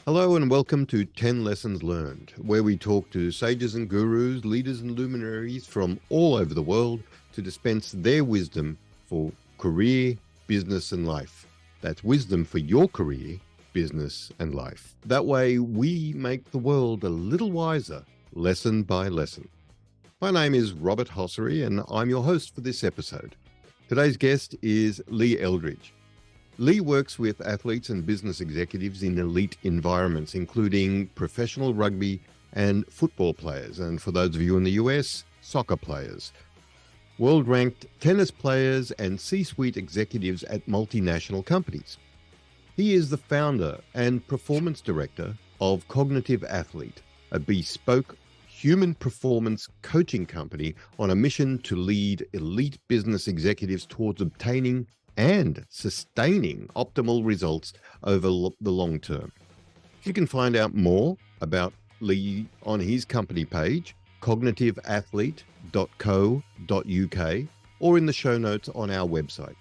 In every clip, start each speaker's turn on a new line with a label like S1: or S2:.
S1: Hello and welcome to 10 Lessons Learned, where we talk to sages and gurus, leaders and luminaries from all over the world to dispense their wisdom for career, business and life. That's wisdom for your career, business and life. That way we make the world a little wiser, lesson by lesson. My name is Robert Hossary and I'm your host for this episode. Today's guest is Lee Eldridge. Lee works with athletes and business executives in elite environments, including professional rugby and football players, and for those of you in the US, soccer players, world-ranked tennis players and C-suite executives at multinational companies. He is the founder and performance director of Cognitive Athlete, a bespoke human performance coaching company on a mission to lead elite business executives towards obtaining and sustaining optimal results over the long term. You can find out more about Lee on his company page, cognitiveathlete.co.uk, or in the show notes on our website.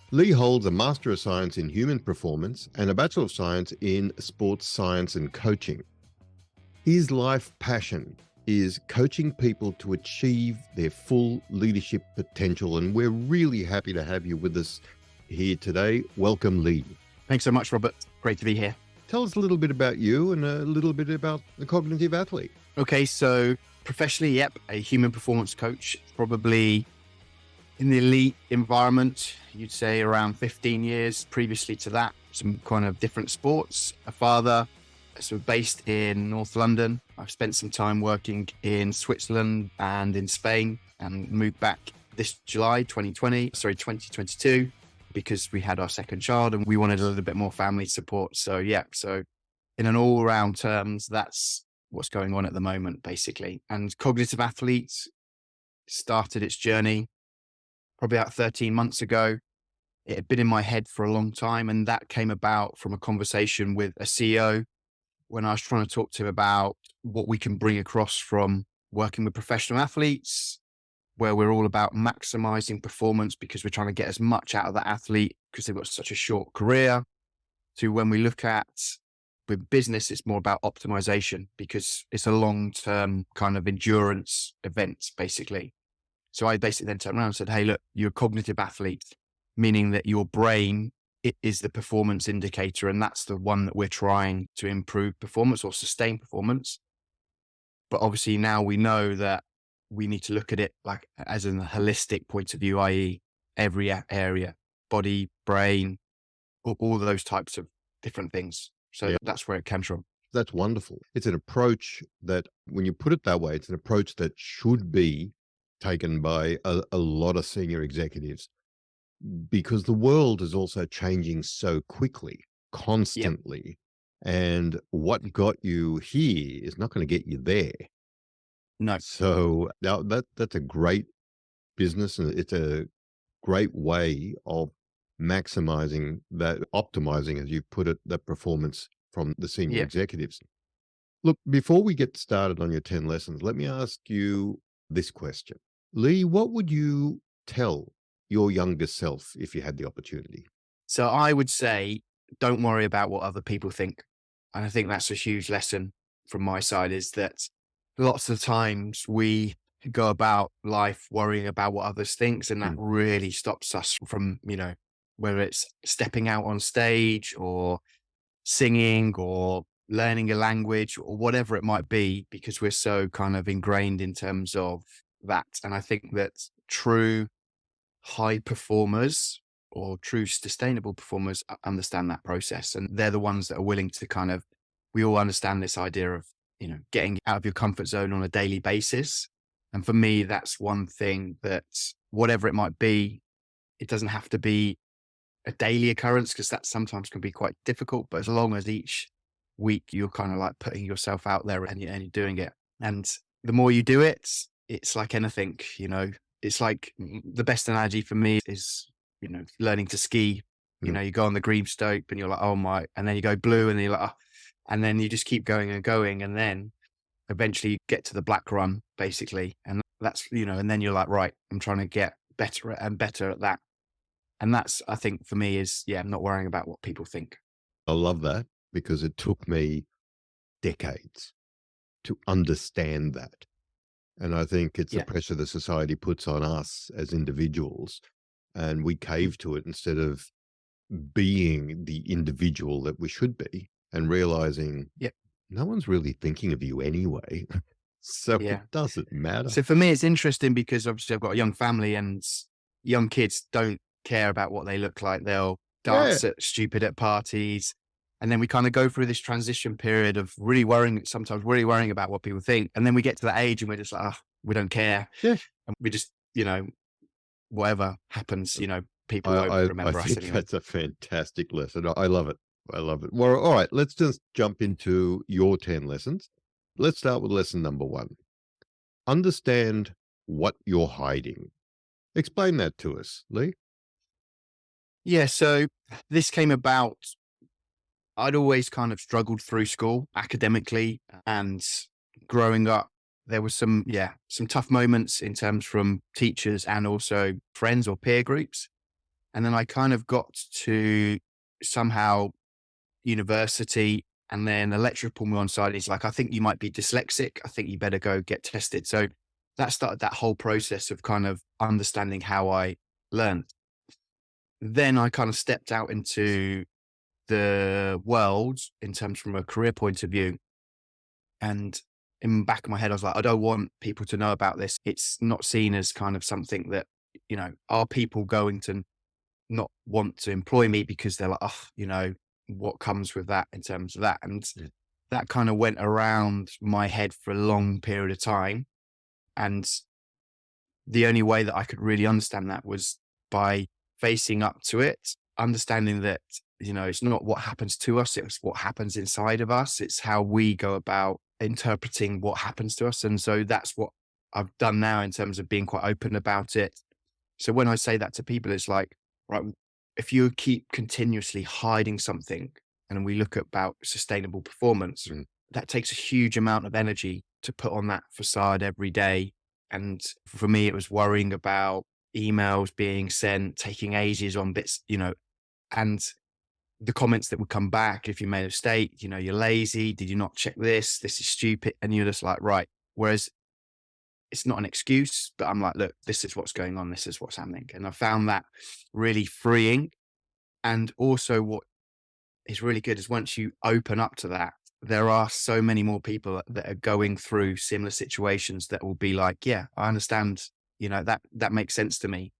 S1: Lee holds a Master of Science in Human Performance and a Bachelor of Science in Sports Science and Coaching. His life passion is coaching people to achieve their full leadership potential, and we're really happy to have you with us here today. Welcome, Lee.
S2: Thanks so much, Robert. Great to be here.
S1: Tell us a little bit about you and a little bit about the Cognitive Athlete.
S2: Okay, so professionally, a human performance coach, probably in the elite environment, you'd say around 15 years. Previously to that, some kind of different sports. A father, so based in North London. I've spent some time working in Switzerland and in Spain and moved back this July 2022, because we had our second child and we wanted a little bit more family support. So in an all-round terms, that's what's going on at the moment, basically. And Cognitive Athletes started its journey probably about 13 months ago. It had been in my head for a long time, and that came about from a conversation with a CEO when I was trying to talk to him about what we can bring across from working with professional athletes, where we're all about maximizing performance because we're trying to get as much out of that athlete because they've got such a short career, to when we look at with business, it's more about optimization because it's a long-term kind of endurance event, basically. So I basically then turned around and said, hey, look, you're a cognitive athlete, meaning that your brain, it is the performance indicator, and that's the one that we're trying to improve performance or sustain performance. But obviously now we know that we need to look at it like as a holistic point of view, i.e. every area, body, brain, all those types of different things. So That's where it comes from.
S1: That's wonderful. It's an approach that, when you put it that way, it's an approach that should be taken by a lot of senior executives, because the world is also changing so quickly, constantly. And what got you here is not going to get you there.
S2: No.
S1: So now that's a great business, and it's a great way of maximizing that, optimizing, as you put it, the performance from the senior executives. Look, before we get started on your 10 lessons, let me ask you this question. Lee, what would you tell your younger self if you had the opportunity?
S2: So I would say, don't worry about what other people think. And I think that's a huge lesson from my side, is that lots of times we go about life worrying about what others think, and that really stops us from, whether it's stepping out on stage or singing or learning a language or whatever it might be, because we're so kind of ingrained in terms of that. And I think that true high performers or true sustainable performers understand that process, and they're the ones that are willing to we all understand this idea of, getting out of your comfort zone on a daily basis. And for me, that's one thing that, whatever it might be, it doesn't have to be a daily occurrence, because that sometimes can be quite difficult. But as long as each week you're kind of like putting yourself out there and you're doing it, and the more you do it, it's like anything, it's like, the best analogy for me is, learning to ski. You go on the green slope and you're like, oh my, and then you go blue and you're like, oh, and then you just keep going and going. And then eventually you get to the black run, basically. And that's, and then you're like, right, I'm trying to get better and better at that. And that's, I think for me is, not worrying about what people think.
S1: I love that. because it took me decades to understand that. And I think it's the
S2: Yeah.
S1: pressure the society puts on us as individuals, and we cave to it instead of being the individual that we should be and realizing
S2: Yeah.
S1: no one's really thinking of you anyway. So it
S2: Yeah.
S1: doesn't matter.
S2: So for me, it's interesting because obviously I've got a young family and young kids don't care about what they look like. They'll
S1: Yeah.
S2: dance at stupid at parties. And then we kind of go through this transition period of sometimes really worrying about what people think. And then we get to that age and we're just like, oh, we don't care.
S1: Yeah.
S2: And we just, whatever happens, people won't
S1: I
S2: remember us
S1: think
S2: anyway.
S1: that's a fantastic lesson. I love it. I love it. Well, all right, let's just jump into your 10 lessons. Let's start with lesson number 1. Understand what you're hiding. Explain that to us, Lee.
S2: Yeah. So this came about. I'd always kind of struggled through school academically and growing up. There was some tough moments in terms from teachers and also friends or peer groups. And then I kind of got to somehow university, and then a lecturer pulled me on side. He's like, I think you might be dyslexic. I think you better go get tested. So that started that whole process of kind of understanding how I learned. Then I kind of stepped out into the world in terms from a career point of view. And in the back of my head, I was like, I don't want people to know about this. It's not seen as kind of something that, are people going to not want to employ me because they're like, oh, what comes with that in terms of that. And
S1: Yeah.
S2: that kind of went around my head for a long period of time. And the only way that I could really understand that was by facing up to it, understanding that, it's not what happens to us, it's what happens inside of us. It's how we go about interpreting what happens to us. And so that's what I've done now in terms of being quite open about it. So when I say that to people, it's like, right, if you keep continuously hiding something, and we look at about sustainable performance,
S1: Mm.
S2: that takes a huge amount of energy to put on that facade every day. And for me, it was worrying about emails being sent, taking ages on bits, and the comments that would come back if you made a mistake, you're lazy. Did you not check this? This is stupid. And you're just like, right. Whereas it's not an excuse, but I'm like, look, this is what's going on. This is what's happening. And I found that really freeing. And also what is really good is once you open up to that, there are so many more people that are going through similar situations that will be like, yeah, I understand, that makes sense to me.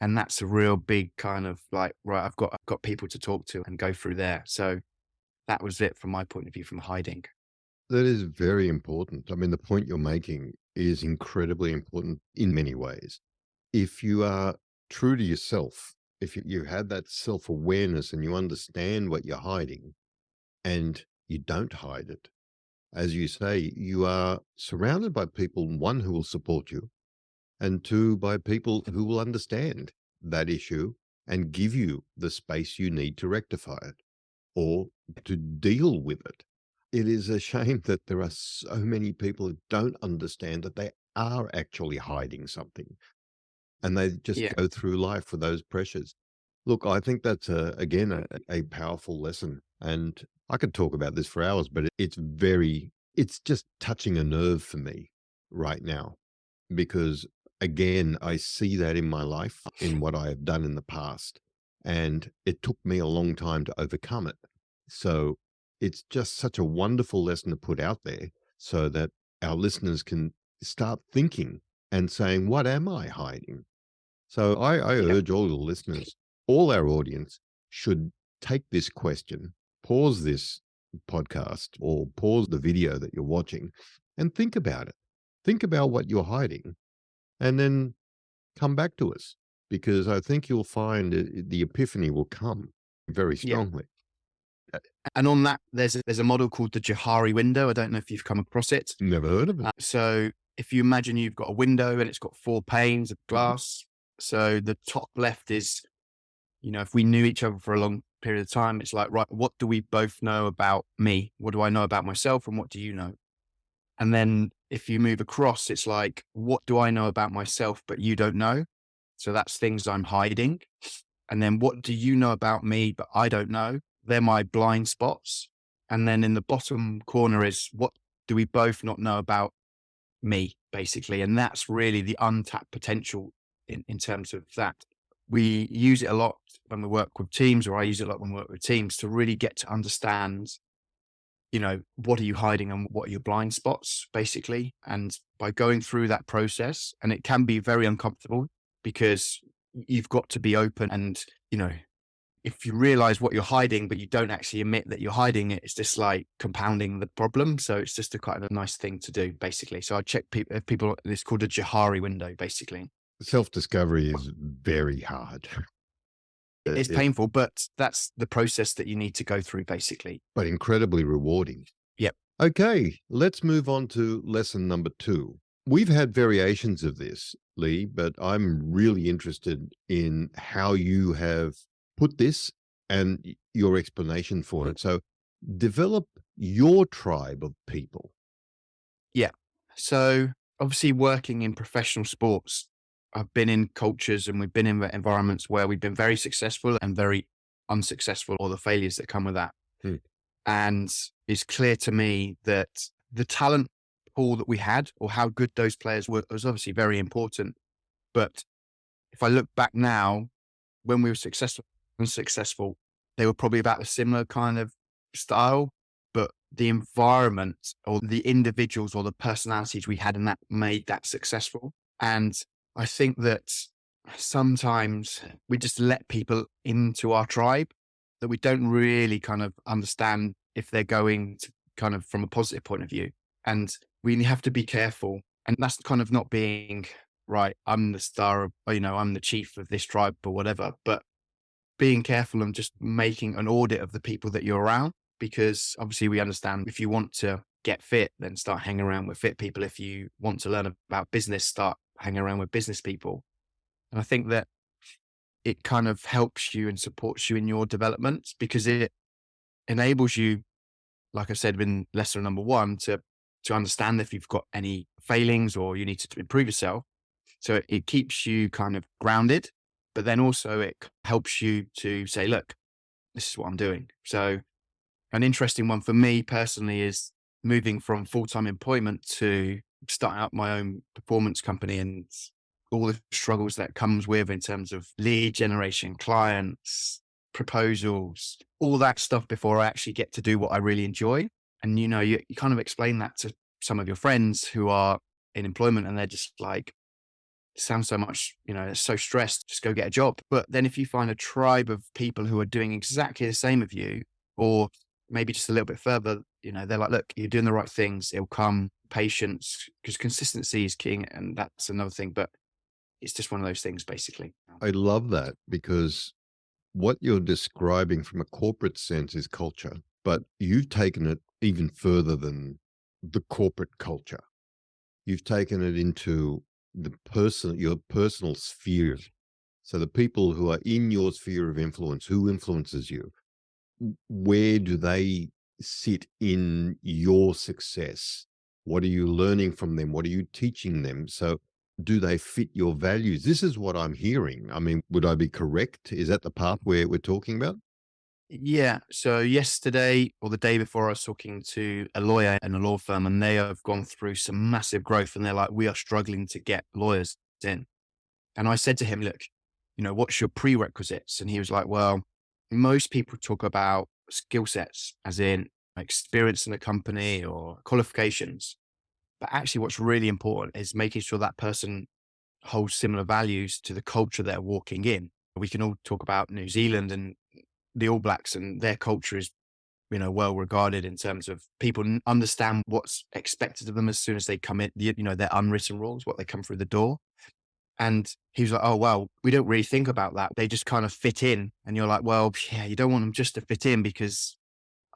S2: And that's a real big kind of like, right, I've got people to talk to and go through there. So that was it from my point of view from hiding.
S1: That is very important. I mean, the point you're making is incredibly important in many ways. If you are true to yourself, if you have that self-awareness and you understand what you're hiding and you don't hide it, as you say, you are surrounded by people, 1, who will support you, and 2, by people who will understand that issue and give you the space you need to rectify it or to deal with it. It is a shame that there are so many people who don't understand that they are actually hiding something, and they just
S2: Yeah.
S1: go through life with those pressures. Look, I think that's again a powerful lesson, and I could talk about this for hours, but it's just touching a nerve for me right now because again, I see that in my life, in what I have done in the past, and it took me a long time to overcome it. So it's just such a wonderful lesson to put out there so that our listeners can start thinking and saying, what am I hiding? So I
S2: Yeah.
S1: urge all the listeners, all our audience should take this question, pause this podcast or pause the video that you're watching and think about it. Think about what you're hiding and then come back to us because I think you'll find the epiphany will come very
S2: Yeah.
S1: strongly.
S2: And on that, there's a model called the Johari window. I don't know if you've come across it.
S1: Never heard of it.
S2: So if you imagine you've got a window and it's got 4 panes of glass. So the top left is, if we knew each other for a long period of time, it's like, right, what do we both know about me? What do I know about myself? And what do you know? And then if you move across, it's like, what do I know about myself, but you don't know? So that's things I'm hiding. And then what do you know about me, but I don't know? They're my blind spots. And then in the bottom corner is, what do we both not know about me, basically? And that's really the untapped potential in terms of that. We use it a lot when we work with teams, or I use it a lot when we work with teams, to really get to understand, what are you hiding and what are your blind spots, basically. And by going through that process, and it can be very uncomfortable because you've got to be open and, if you realize what you're hiding, but you don't actually admit that you're hiding it, it's just like compounding the problem. So it's just a kind of nice thing to do, basically. So I check people, it's called a Johari window, basically.
S1: Self-discovery is very hard.
S2: It's painful, but that's the process that you need to go through, basically.
S1: But incredibly rewarding.
S2: Yep.
S1: Okay, let's move on to lesson number 2. We've had variations of this, Lee, but I'm really interested in how you have put this and your explanation for it. So develop your tribe of people.
S2: Yeah. So obviously, working in professional sports, I've been in cultures and we've been in environments where we've been very successful and very unsuccessful, or the failures that come with that.
S1: Hmm.
S2: And it's clear to me that the talent pool that we had, or how good those players were, was obviously very important. But if I look back now, when we were successful and successful, they were probably about a similar kind of style, but the environment or the individuals or the personalities we had in that made that successful. And I think that sometimes we just let people into our tribe that we don't really kind of understand if they're going to kind of from a positive point of view. And we have to be careful. And that's kind of not being right. I'm the star of, I'm the chief of this tribe or whatever, but being careful and just making an audit of the people that you're around, because obviously we understand if you want to get fit, then start hanging around with fit people. If you want to learn about business, start hanging around with business people. And I think that it kind of helps you and supports you in your development, because it enables you, like I said, in lesson number 1, to understand if you've got any failings or you need to improve yourself. So it keeps you kind of grounded, but then also it helps you to say, look, this is what I'm doing. So an interesting one for me personally is moving from full-time employment to starting up my own performance company, and all the struggles that comes with in terms of lead generation, clients, proposals, all that stuff before I actually get to do what I really enjoy. And, you kind of explain that to some of your friends who are in employment, and they're just like, sounds so much, it's so stressed, just go get a job. But then if you find a tribe of people who are doing exactly the same as you, or maybe just a little bit further, they're like, look, you're doing the right things. It'll come, patience, because consistency is king. And that's another thing, but it's just one of those things, basically.
S1: I love that, because what you're describing from a corporate sense is culture, but you've taken it even further than the corporate culture. You've taken it into your personal sphere. So the people who are in your sphere of influence, who influences you, where do they sit in your success? What are you learning from them? What are you teaching them? So do they fit your values? This is what I'm hearing. I mean, would I be correct? Is that the path we're talking about?
S2: Yeah. So yesterday or the day before, I was talking to a lawyer in a law firm, and they have gone through some massive growth, and they're like, we are struggling to get lawyers in. And I said to him, look, what's your prerequisites? And he was like, well, most people talk about skill sets, as in experience in a company or qualifications. But actually, what's really important is making sure that person holds similar values to the culture they're walking in. We can all talk about New Zealand and the All Blacks, and their culture is, well regarded in terms of people understand what's expected of them as soon as they come in, their unwritten rules, what they come through the door. And he was like, oh, well, we don't really think about that. They just kind of fit in. And you're like, well, yeah, you don't want them just to fit in, because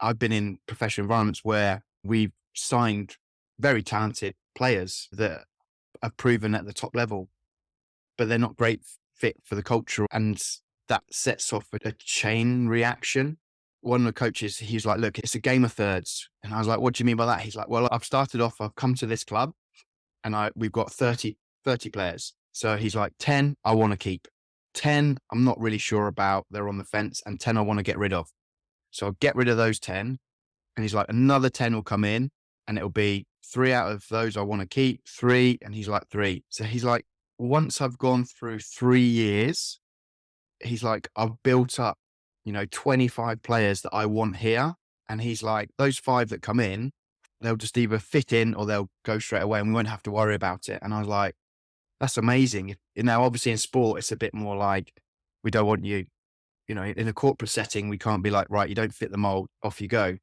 S2: I've been in professional environments where we've signed very talented players that are proven at the top level, but they're not great fit for the culture. And that sets off a chain reaction. One of the coaches, he's like, look, it's a game of thirds. And I was like, what do you mean by that? He's like, well, I've come to this club and we've got 30 players. So he's like, 10, I want to keep. 10, I'm not really sure about. They're on the fence. And 10, I want to get rid of. So I'll get rid of those 10. And he's like, another 10 will come in and it'll be 3 out of those I want to keep, 3. And he's like, 3. So he's like, once I've gone through 3 years, he's like, I've built up, 25 players that I want here. And he's like, those 5 that come in, they'll just either fit in or they'll go straight away and we won't have to worry about it. And I was like, that's amazing. Obviously in sport, it's a bit more like, we don't want you, in a corporate setting, we can't be like, right, you don't fit the mold, off you go.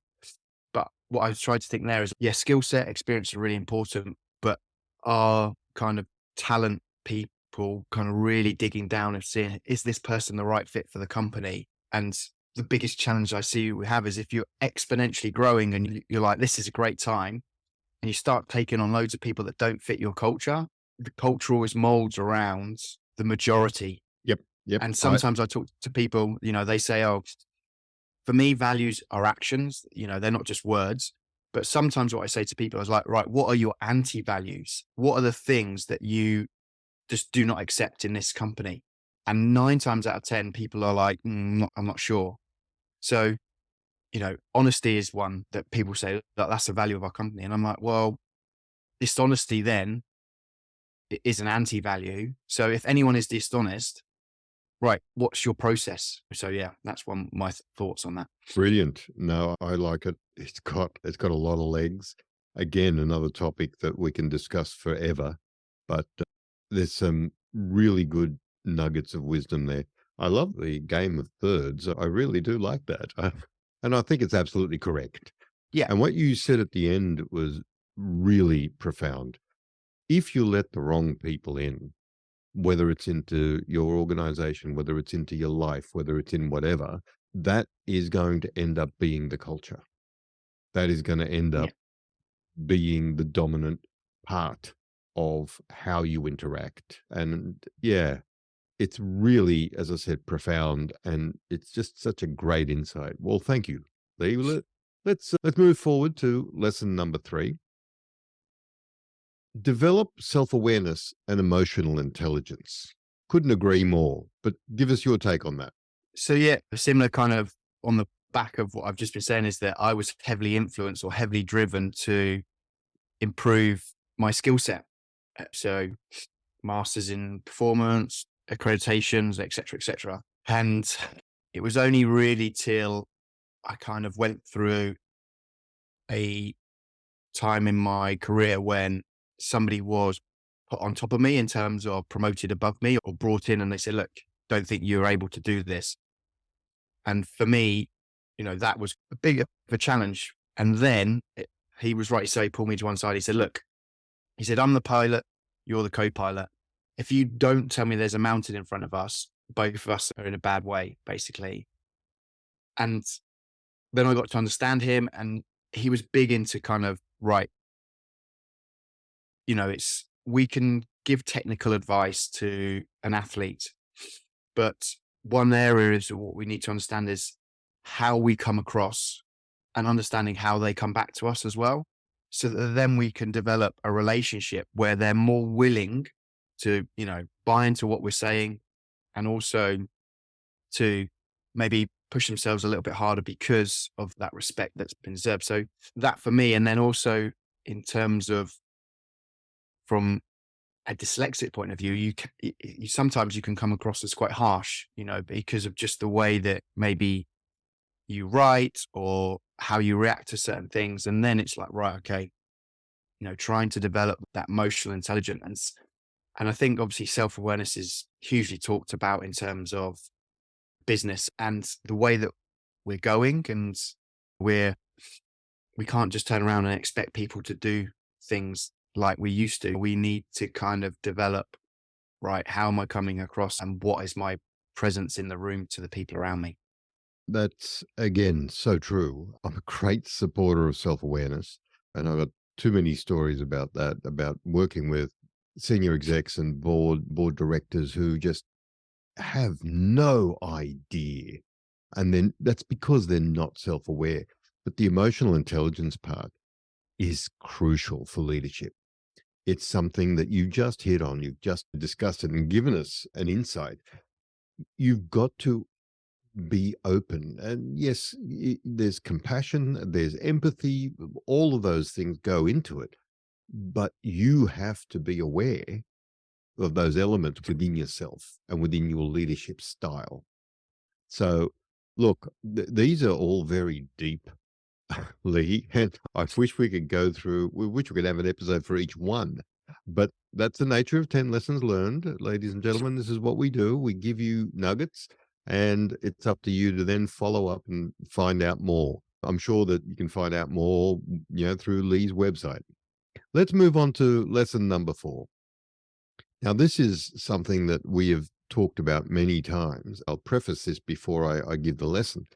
S2: But what I tried to think there is, yeah, skill set, experience are really important, but are kind of talent people kind of really digging down and seeing, is this person the right fit for the company? And the biggest challenge I see we have is if you're exponentially growing and you're like, this is a great time, and you start taking on loads of people that don't fit your culture, the culture always molds around the majority.
S1: Yep. Yep.
S2: And sometimes I talk to people, they say, oh, for me, values are actions, they're not just words. But sometimes what I say to people is like, right, what are your anti-values? What are the things that you just do not accept in this company? And 9 times out of 10, people are like, I'm not sure. So, honesty is one that people say that that's the value of our company. And I'm like, well, dishonesty then is an anti-value. So if anyone is dishonest, right, what's your process? So yeah, that's one of my thoughts on that.
S1: Brilliant. No, I like it. It's got a lot of legs. Again, another topic that we can discuss forever, but there's some really good nuggets of wisdom there. I love the game of thirds. I really do like that. And I think it's absolutely correct.
S2: Yeah.
S1: And what you said at the end was really profound. If you let the wrong people in, whether it's into your organization, whether it's into your life, whether it's in whatever, that is going to end up being the culture. That is going to end up being the dominant part of how you interact. And yeah, it's really, as I said, profound, and it's just such a great insight. Well, thank you, Lee. Let's move forward to lesson number 3. Develop self-awareness and emotional intelligence. Couldn't agree more, but give us your take on that.
S2: So yeah, a similar kind of on the back of what I've just been saying is that I was heavily influenced or heavily driven to improve my skill set. So masters in performance, accreditations, etc., etc. And it was only really till I kind of went through a time in my career when somebody was put on top of me in terms of promoted above me or brought in and they said, look, don't think you're able to do this. And for me, that was a big of a challenge. And then he was right. So he pulled me to one side. He said, look, I'm the pilot. You're the co-pilot. If you don't tell me there's a mountain in front of us, both of us are in a bad way, basically. And then I got to understand him, and he was big into kind of, right, we can give technical advice to an athlete, but one area is what we need to understand is how we come across and understanding how they come back to us as well. So that then we can develop a relationship where they're more willing to, buy into what we're saying, and also to maybe push themselves a little bit harder because of that respect that's been deserved. So that for me, and then also in terms of from a dyslexic point of view, you sometimes you can come across as quite harsh, because of just the way that maybe you write or how you react to certain things. And then it's like, right, okay, trying to develop that emotional intelligence. And I think obviously self-awareness is hugely talked about in terms of business and the way that we're going, and we can't just turn around and expect people to do things like we used to. We need to kind of develop, right, how am I coming across and what is my presence in the room to the people around me?
S1: That's, again, so true. I'm a great supporter of self-awareness, and I've got too many stories about that, about working with senior execs and board directors who just have no idea. And then that's because they're not self-aware. But the emotional intelligence part is crucial for leadership. It's something that you just hit on. You've just discussed it and given us an insight. You've got to be open. And yes, there's compassion, there's empathy, all of those things go into it. But you have to be aware of those elements within yourself and within your leadership style. So, look, these are all very deep, Lee, and I wish we could go through, we wish we could have an episode for each one. But that's the nature of 10 lessons learned, ladies and gentlemen. This is what we do. We give you nuggets, and it's up to you to then follow up and find out more. I'm sure that you can find out more, through Lee's website. Let's move on to lesson number 4. Now, this is something that we have talked about many times. I'll preface this before I give the lesson.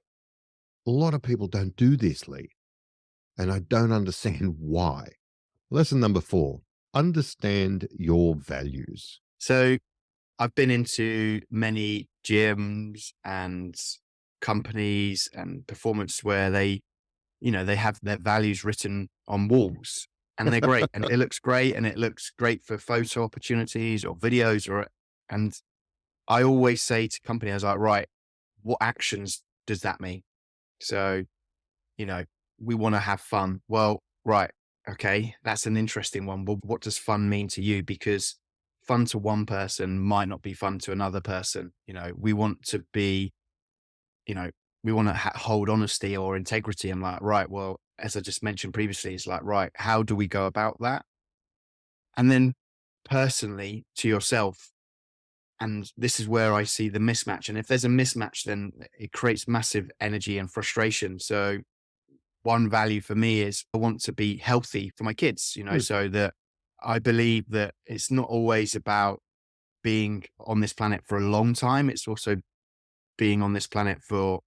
S1: A lot of people don't do this, Lee, and I don't understand why. Lesson number 4, understand your values.
S2: So I've been into many gyms and companies and performance where they have their values written on walls, and they're great and it looks great, and it looks great for photo opportunities or videos and I always say to companies, I was like, right, what actions does that mean? So, we want to have fun. Well, right. Okay. That's an interesting one. Well, what does fun mean to you? Because fun to one person might not be fun to another person. We want to be, we want to hold honesty or integrity. I'm like, right. Well, as I just mentioned previously, it's like, right, how do we go about that? And then personally to yourself, and this is where I see the mismatch. And if there's a mismatch, then it creates massive energy and frustration. So one value for me is I want to be healthy for my kids,
S1: Good.
S2: so that I believe that it's not always about being on this planet for a long time. It's also being on this planet for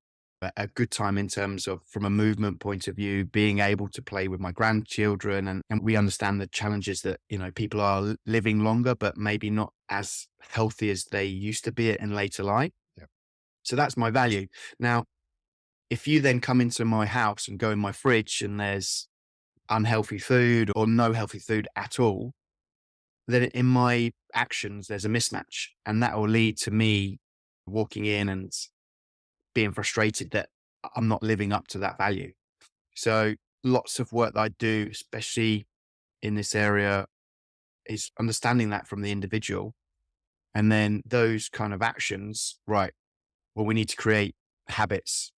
S2: a good time in terms of, from a movement point of view, being able to play with my grandchildren. And we understand the challenges that, people are living longer, but maybe not as healthy as they used to be in later life.
S1: Yeah.
S2: So that's my value. Now, if you then come into my house and go in my fridge and there's unhealthy food or no healthy food at all, then in my actions, there's a mismatch. And that will lead to me walking in and being frustrated that I'm not living up to that value. So lots of work that I do, especially in this area, is understanding that from the individual. And then those kind of actions, right? Well, we need to create habits.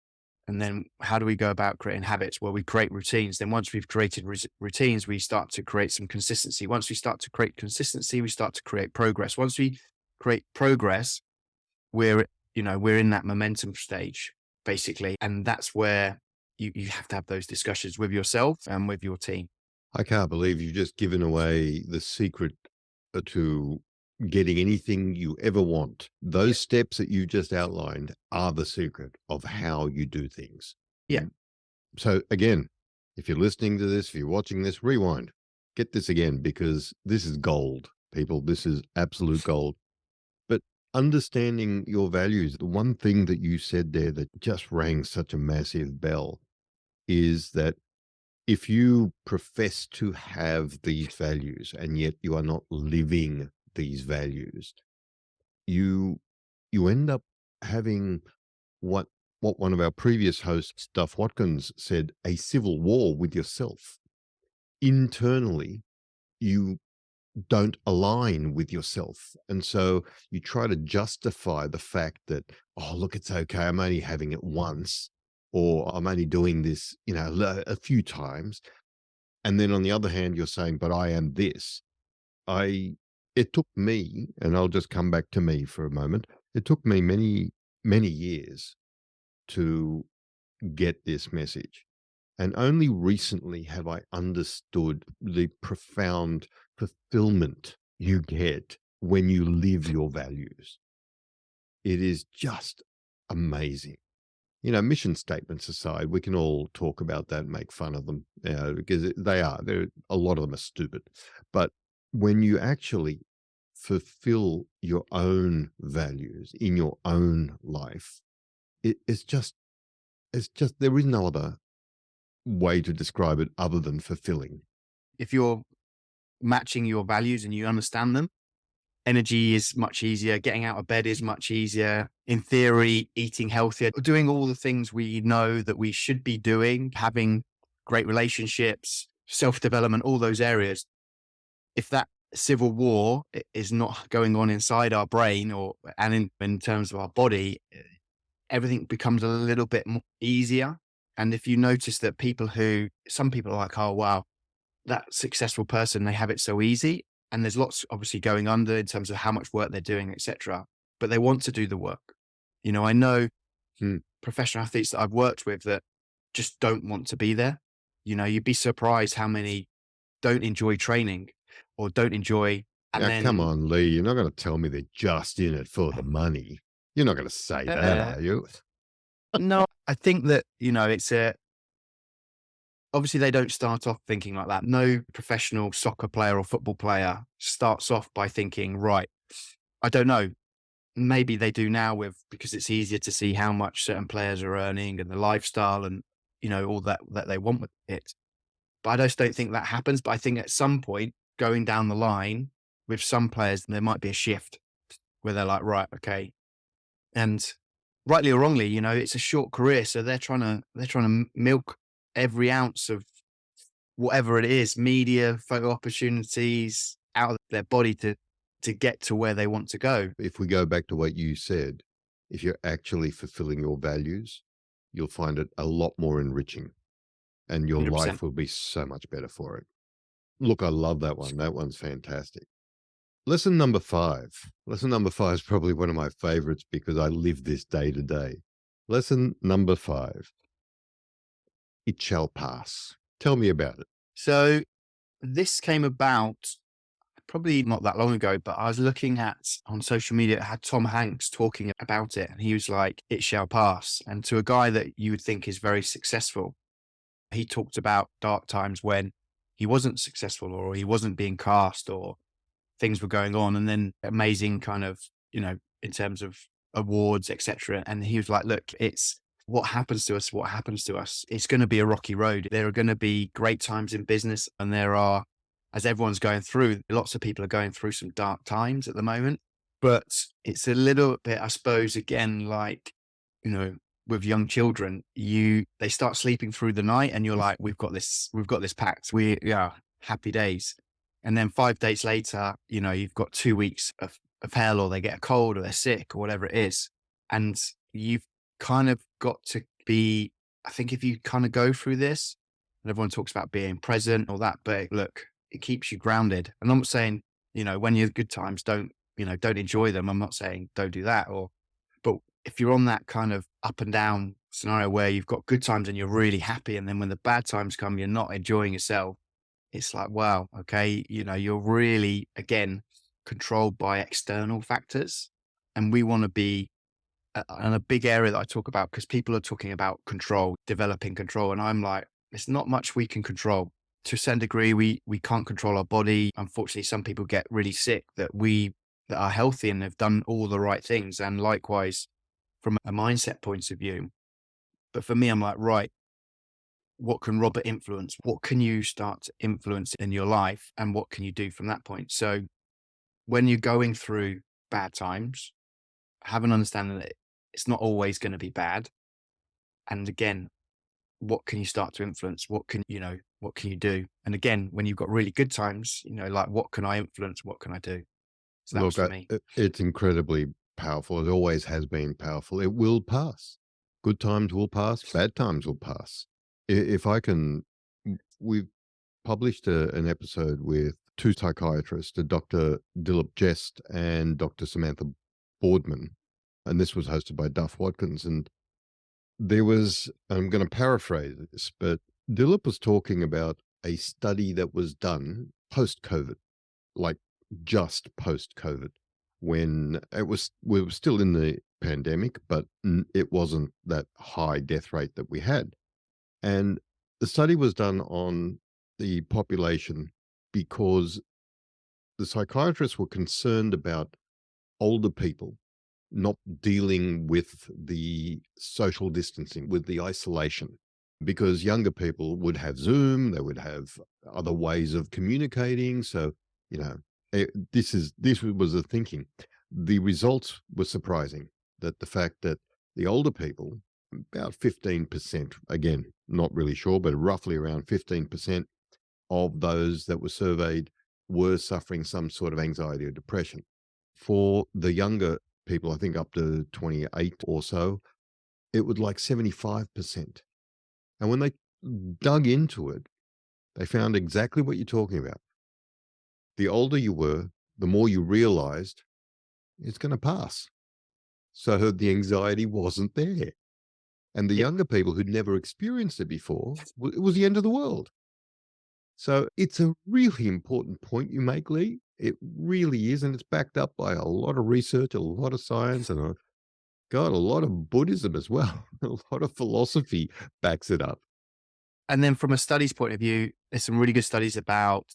S2: And then how do we go about creating habits? Well, we create routines. Then once we've created routines, we start to create some consistency. Once we start to create consistency, we start to create progress. Once we create progress, we're in that momentum stage, basically. And that's where you have to have those discussions with yourself and with your team.
S1: I can't believe you've just given away the secret to getting anything you ever want. Those steps that you just outlined are the secret of how you do things.
S2: Yeah.
S1: So again, if you're listening to this, if you're watching this, rewind, get this again, because this is gold, people. This is absolute gold. But understanding your values, the one thing that you said there that just rang such a massive bell is that if you profess to have these values and yet you are not living these values, you end up having what one of our previous hosts, Duff Watkins, said, a civil war with yourself. Internally, you don't align with yourself. And so you try to justify the fact that, oh, look, it's okay. I'm only having it once, or I'm only doing this, a few times. And then on the other hand, you're saying, but I am this. It took me, and I'll just come back to me for a moment. It took me many, many years to get this message. And only recently have I understood the profound fulfillment you get when you live your values. It is just amazing. Mission statements aside, we can all talk about that and make fun of them, because a lot of them are stupid. But when you actually fulfill your own values in your own life, it's just, there is no other way to describe it other than fulfilling.
S2: If you're matching your values and you understand them, energy is much easier. Getting out of bed is much easier. In theory, eating healthier, doing all the things we know that we should be doing, having great relationships, self-development, all those areas. If that civil war is not going on inside our brain and in terms of our body, everything becomes a little bit more easier. And if you notice that some people are like, oh, wow, that successful person, they have it so easy. And there's lots obviously going under in terms of how much work they're doing, etc. But they want to do the work. I know professional athletes that I've worked with that just don't want to be there. You'd be surprised how many don't enjoy training or don't enjoy. And
S1: Now, come
S2: then,
S1: on, Lee. You're not going to tell me they're just in it for the money. You're not going to say that,
S2: uh,
S1: are you?
S2: no, I think that, obviously they don't start off thinking like that. No professional soccer player or football player starts off by thinking, right, I don't know. Maybe they do now because it's easier to see how much certain players are earning and the lifestyle and, all that they want with it. But I just don't think that happens. But I think at some point going down the line with some players, there might be a shift where they're like, right, okay. And rightly or wrongly, it's a short career. So they're trying to milk every ounce of whatever it is, media, photo opportunities out of their body to get to where they want to go.
S1: If we go back to what you said, if you're actually fulfilling your values, you'll find it a lot more enriching and your
S2: 100%.
S1: life will be so much better for it. Look, I love that one. That one's fantastic. Lesson number 5. Lesson number 5 is probably one of my favorites because I live this day to day. Lesson number 5. It shall pass. Tell me about it.
S2: So this came about probably not that long ago, but I was looking at on social media, it had Tom Hanks talking about it. And he was like, it shall pass. And to a guy that you would think is very successful, he talked about dark times when he wasn't successful or he wasn't being cast or things were going on. And then amazing kind of, in terms of awards, etc. And he was like, look, it's what happens to us, what happens to us. It's going to be a rocky road. There are going to be great times in business. And there are, as everyone's going through, lots of people are going through some dark times at the moment. But it's a little bit, I suppose, again, like, with young children, they start sleeping through the night and you're like, we've got this packed. Happy days. And then 5 days later, you've got 2 weeks of hell, or they get a cold or they're sick or whatever it is. And you've kind of got to be, I think if you kind of go through this, and everyone talks about being present or that, but look, it keeps you grounded. And I'm not saying, when you're good times, don't enjoy them. I'm not saying don't do that. But if you're on that kind of up and down scenario where you've got good times and you're really happy, and then when the bad times come, you're not enjoying yourself, it's like, wow, okay, you're really, again, controlled by external factors. And we want to be, and a big area that I talk about, because people are talking about control, developing control. And I'm like, there's not much we can control. To a certain degree, we can't control our body. Unfortunately, some people get really sick that are healthy and have done all the right things. And likewise, from a mindset point of view. But for me, I'm like, right, what can Robert influence? What can you start to influence in your life? And what can you do from that point? So when you're going through bad times, have an understanding that it's not always going to be bad. And again, what can you start to influence? What can you do? And again, when you've got really good times, like, what can I influence? What can I do? So that was for me.
S1: It's incredibly powerful. It always has been powerful. It will pass. Good times will pass. Bad times will pass. If I can, we've published an episode with 2 psychiatrists, Dr. Dilip Jest and Dr. Samantha Boardman, and this was hosted by Duff Watkins. And there was, I'm going to paraphrase this, but Dilip was talking about a study that was done post-COVID, like just post-COVID, when we were still in the pandemic, but it wasn't that high death rate that we had. And the study was done on the population because the psychiatrists were concerned about older people not dealing with the social distancing, with the isolation, because younger people would have Zoom, they would have other ways of communicating. So, This was the thinking. The results were surprising. That the fact that the older people, about 15%, again, not really sure, but roughly around 15% of those that were surveyed were suffering some sort of anxiety or depression. For the younger people, I think up to 28 or so, it was like 75%. And when they dug into it, they found exactly what you're talking about. The older you were, the more you realized it's going to pass. So the anxiety wasn't there. And the
S2: It,
S1: younger people who'd never experienced it before, it was the end of the world. So it's a really important point you make, Lee. It really is. And it's backed up by a lot of research, a lot of science, and a lot of Buddhism as well. A lot of philosophy backs it up.
S2: and then from a studies point of view, there's some really good studies about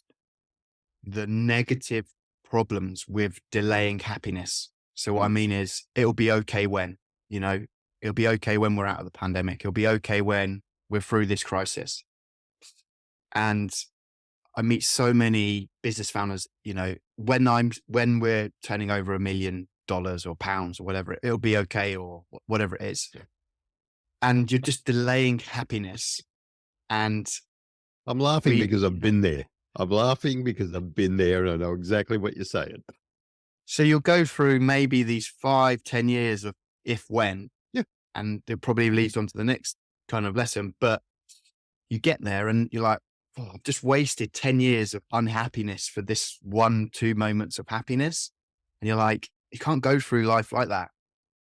S2: the negative problems with delaying happiness. So what I mean is it'll be okay when, it'll be okay when we're out of the pandemic. It'll be okay when we're through this crisis. And I meet so many business founders, when we're turning over $1 million or pounds or whatever, it'll be okay or whatever it is. And you're just delaying happiness. And
S1: I'm laughing because I've been there. I'm laughing because I've been there and I know exactly what you're saying.
S2: So you'll go through maybe these 5-10 years of if, when,
S1: Yeah.
S2: and it probably leads on to the next kind of lesson. But you get there and you're like, oh, I've just wasted 10 years of unhappiness for this 1-2 moments of happiness. And you're like, you can't go through life like that.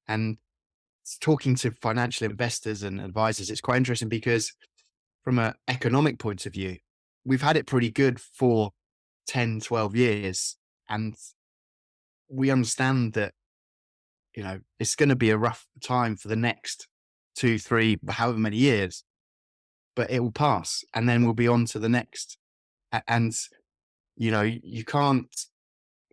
S2: And talking to financial investors and advisors, it's quite interesting because from an economic point of view, we've had it pretty good for 10, 12 years. And we understand that, it's going to be a rough time for the next 2, 3, however many years, but it will pass and then we'll be on to the next. And, you can't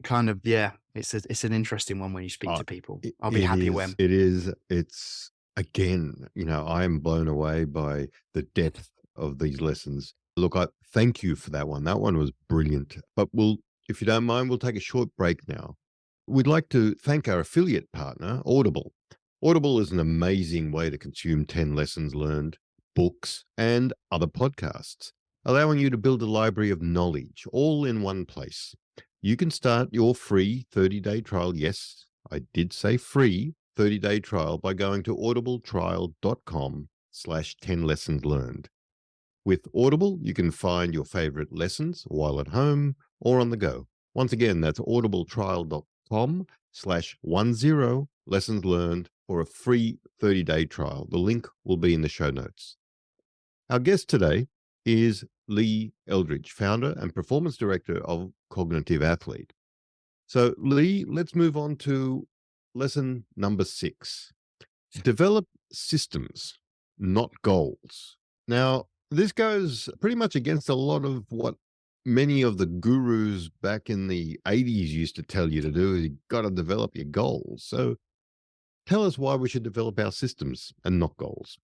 S2: kind of, it's an interesting one when you speak to people. I'll be happy when.
S1: It is. It's, again, I am blown away by the depth of these lessons. Look, I thank you for that one. That one was brilliant. But if you don't mind, we'll take a short break now. We'd like to thank our affiliate partner, Audible. Audible is an amazing way to consume 10 lessons learned, books, and other podcasts, allowing you to build a library of knowledge all in one place. You can start your free 30-day trial. Yes, I did say free 30-day trial by going to audibletrial.com/10lessonslearned. With Audible, you can find your favorite lessons while at home or on the go. Once again, that's audibletrial.com/10lessonslearned for a free 30-day trial. The link will be in the show notes. Our guest today is Lee Eldridge, founder and performance director of Cognitive Athlete. So, Lee, let's move on to lesson number 6. Develop systems, not goals. Now, this goes pretty much against a lot of what many of the gurus back in the 80s used to tell you to do. You got to develop your goals. So tell us why we should develop our systems and not goals.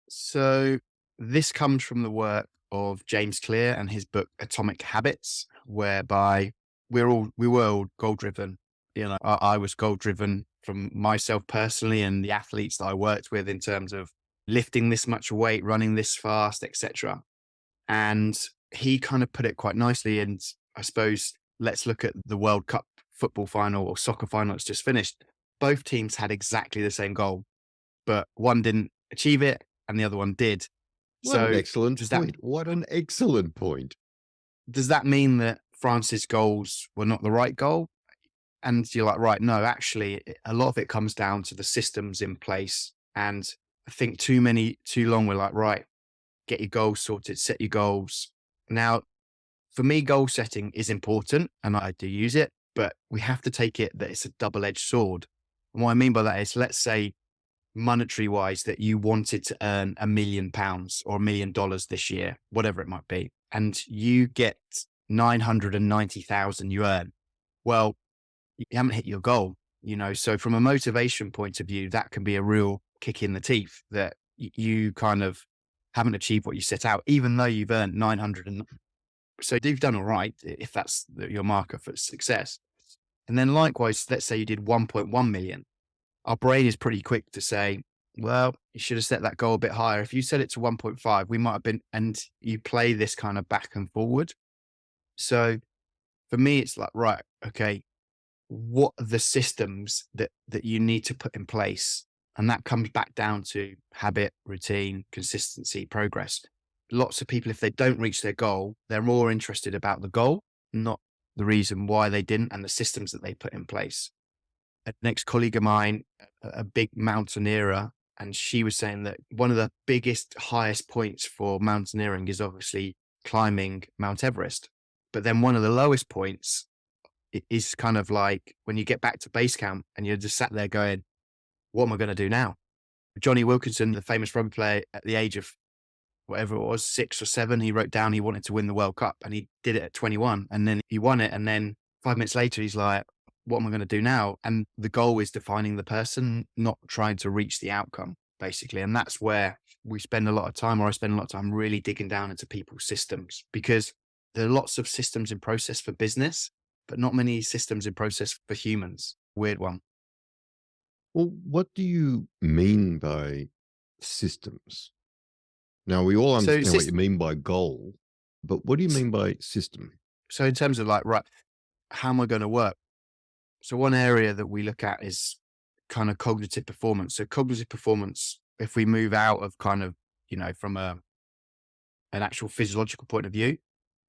S2: So this comes from the work of James Clear and his book Atomic Habits, whereby we were all goal driven. I was goal driven from myself personally and the athletes that I worked with in terms of lifting this much weight, running this fast, etc. And he kind of put it quite nicely. And I suppose let's look at the World Cup football final or soccer final that's just finished. Both teams had exactly the same goal, but one didn't achieve it and the other one did.
S1: What an excellent point. What an excellent point.
S2: Does that mean that France's goals were not the right goal? And you're like, right, no, actually, a lot of it comes down to the systems in place. And I think too long, we're like, right, get your goals sorted, set your goals. Now, for me, goal setting is important and I do use it, but we have to take it that it's a double-edged sword. And what I mean by that is, let's say monetary wise that you wanted to earn £1 million or $1 million this year, whatever it might be, and you get 990,000 you earn. Well, you haven't hit your goal, so from a motivation point of view, that can be a real kick in the teeth that you kind of haven't achieved what you set out, even though you've earned So you've done all right if that's your marker for success. And then likewise, let's say you did 1.1 million. Our brain is pretty quick to say, well, you should have set that goal a bit higher. If you set it to 1.5, we might have been, and you play this kind of back and forward. So for me, it's like, right, okay, what are the systems that you need to put in place? And that comes back down to habit, routine, consistency, progress. Lots of people, if they don't reach their goal, they're more interested about the goal, not the reason why they didn't and the systems that they put in place. An ex-colleague of mine, a big mountaineerer, and she was saying that one of the biggest, highest points for mountaineering is obviously climbing Mount Everest. But then one of the lowest points is kind of like when you get back to base camp and you're just sat there going, what am I going to do now? Johnny Wilkinson, the famous rugby player, at the age of whatever it was, 6 or 7, he wrote down he wanted to win the World Cup, and he did it at 21, and then he won it. And then 5 minutes later, he's like, what am I going to do now? And the goal is defining the person, not trying to reach the outcome, basically. And that's where we spend a lot of time, or I spend a lot of time really digging down into people's systems, because there are lots of systems in process for business, but not many systems in process for humans. Weird one.
S1: Well, what do you mean by systems? Now, we all
S2: So,
S1: understand what you mean by goal, but what do you mean by system?
S2: so in terms of like, right, how am I going to work? So one area that we look at is kind of cognitive performance. So cognitive performance, if we move out of kind of, from an actual physiological point of view,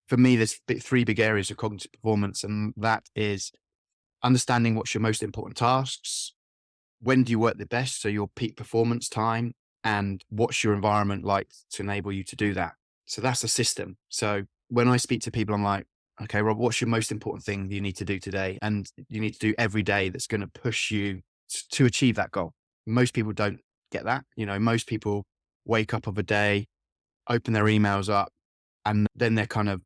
S2: for me, there's 3 big areas of cognitive performance, and that is understanding what's your most important tasks. When do you work the best? So your peak performance time, and what's your environment like to enable you to do that? So that's a system. So when I speak to people, I'm like, okay, Rob, what's your most important thing you need to do today? And you need to do every day that's going to push you to achieve that goal. Most people don't get that. Most people wake up of a day, open their emails up, and then they're kind of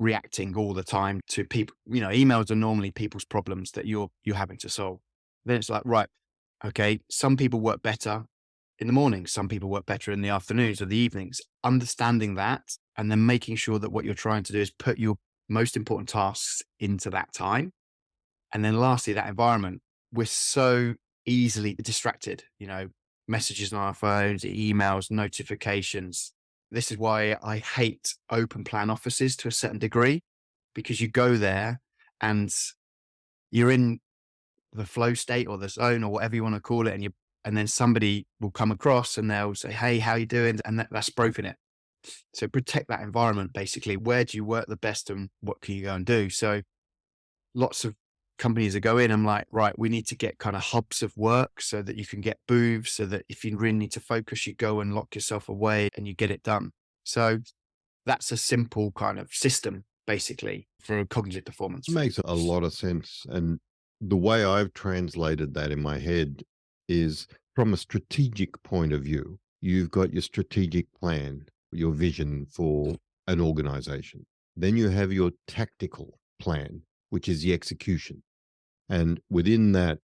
S2: reacting all the time to people. Emails are normally people's problems that you're having to solve. Then it's like, right, okay, some people work better in the morning, some people work better in the afternoons or the evenings. Understanding that, and then making sure that what you're trying to do is put your most important tasks into that time. And then lastly, that environment. We're so easily distracted, messages on our phones, emails, notifications. This is why I hate open plan offices to a certain degree, because you go there and you're in the flow state or the zone or whatever you want to call it. And then somebody will come across and they'll say, hey, how you doing? And that's broken it. So protect that environment, basically. Where do you work the best and what can you go and do? So lots of companies that go in, I'm like, right, we need to get kind of hubs of work so that you can get booths, so that if you really need to focus, you go and lock yourself away and you get it done. So that's a simple kind of system, basically, for cognitive performance.
S1: It makes a lot of sense. And the way I've translated that in my head is from a strategic point of view. You've got your strategic plan, your vision for an organization. Then you have your tactical plan, which is the execution. And within that,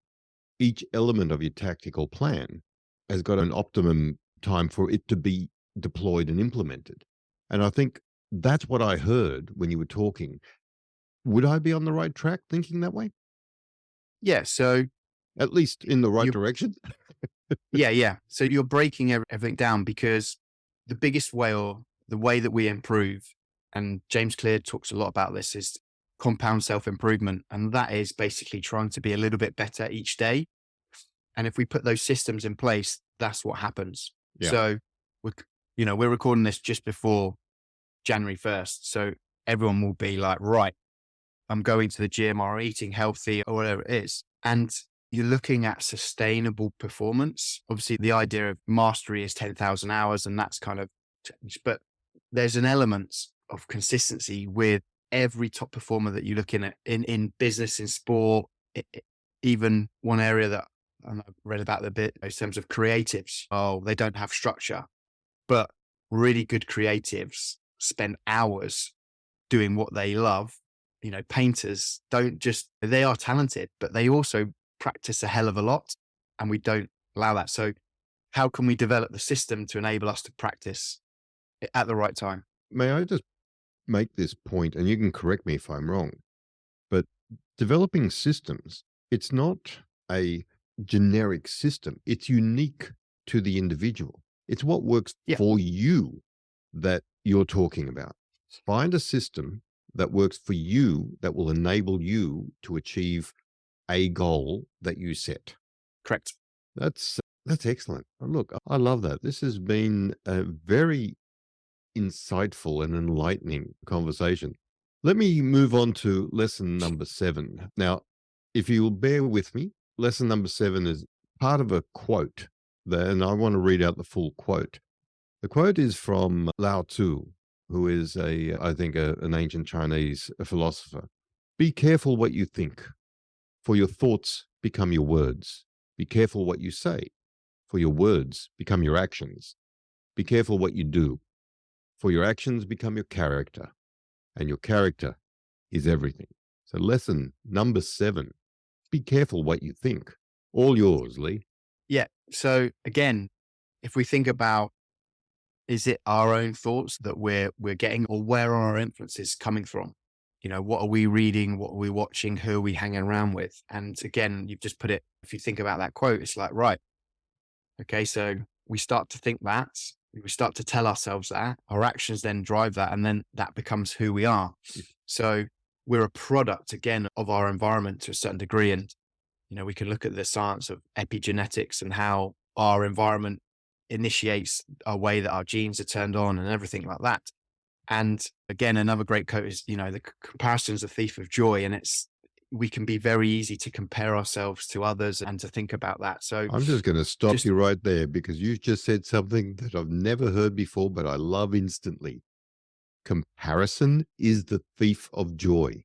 S1: each element of your tactical plan has got an optimum time for it to be deployed and implemented. And I think that's what I heard when you were talking. Would I be on the right track thinking that way?
S2: Yeah. So
S1: At least in the right
S2: you,
S1: direction?
S2: yeah. So you're breaking everything down, because the biggest way, or the way that we improve, and James Clear talks a lot about this, is compound self-improvement. And that is basically trying to be a little bit better each day. And if we put those systems in place, that's what happens.
S1: Yeah.
S2: So we're recording this just before January 1st. So everyone will be like, right, I'm going to the gym or eating healthy or whatever it is. And you're looking at sustainable performance. Obviously, the idea of mastery is 10,000 hours, and that's kind of changed. But there's an element of consistency with every top performer that you're looking at in business, in sport, even one area that I've read about a bit in terms of creatives. Oh, they don't have structure, but really good creatives spend hours doing what they love. Painters they are talented, but they also practice a hell of a lot, and we don't allow that. So how can we develop the system to enable us to practice at the right time?
S1: May I just make this point, and you can correct me if I'm wrong, but developing systems, it's not a generic system. It's unique to the individual. It's what works
S2: Yeah,
S1: for you that you're talking about. Find a system that works for you that will enable you to achieve a goal that you set.
S2: correct.
S1: That's excellent. Look, I love that. This has been a very insightful and enlightening conversation. Let me move on to lesson number 7. Now, if you'll bear with me, lesson number 7 is part of a quote, and I want to read out the full quote. The quote is from Lao Tzu, who is I think, an ancient Chinese philosopher. Be careful what you think, for your thoughts become your words. Be careful what you say, for your words become your actions. Be careful what you do, for your actions become your character, and your character is everything. So, lesson number 7, be careful what you think. All yours, Lee.
S2: Yeah. So again, if we think about, is it our own thoughts that we're getting, or where are our influences coming from? What are we reading? What are we watching? Who are we hanging around with? And again, you've just put it, if you think about that quote, it's like, right, okay, so we start to think that, we start to tell ourselves that, our actions then drive that, and then that becomes who we are. So we're a product, again, of our environment to a certain degree. And, we can look at the science of epigenetics and how our environment initiates a way that our genes are turned on and everything like that. And again, another great quote is, the comparison is a thief of joy. And we can be very easy to compare ourselves to others and to think about that. So
S1: I'm just going to stop
S2: just,
S1: you right there because you've just said something that I've never heard before, but I love instantly. Comparison is the thief of joy.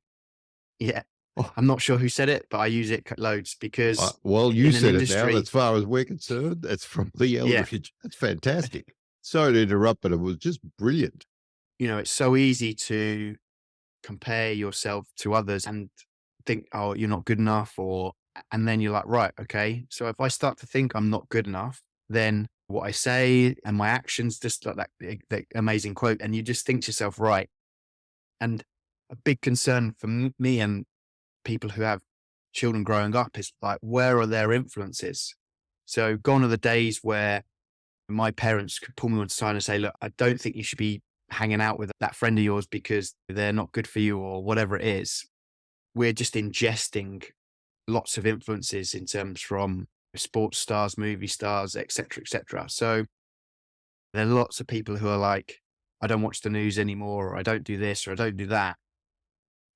S2: yeah,
S1: Oh,
S2: I'm not sure who said it, but I use it loads because
S1: well, you
S2: in an
S1: said it now.
S2: industry,
S1: As far as we're concerned, that's from Lee
S2: yeah,
S1: Eldridge. That's fantastic. Sorry to interrupt, but it was just brilliant.
S2: it's so easy to compare yourself to others and think, oh, you're not good enough, and then you're like, right, okay. So if I start to think I'm not good enough, then what I say and my actions, just like that amazing quote, and you just think to yourself, right. And a big concern for me and people who have children growing up is like, where are their influences? So gone are the days where my parents could pull me on the side and say, look, I don't think you should be hanging out with that friend of yours because they're not good for you or whatever it is. We're just ingesting lots of influences in terms from sports stars, movie stars, et cetera, et cetera. So there are lots of people who are like, I don't watch the news anymore, or I don't do this, or I don't do that.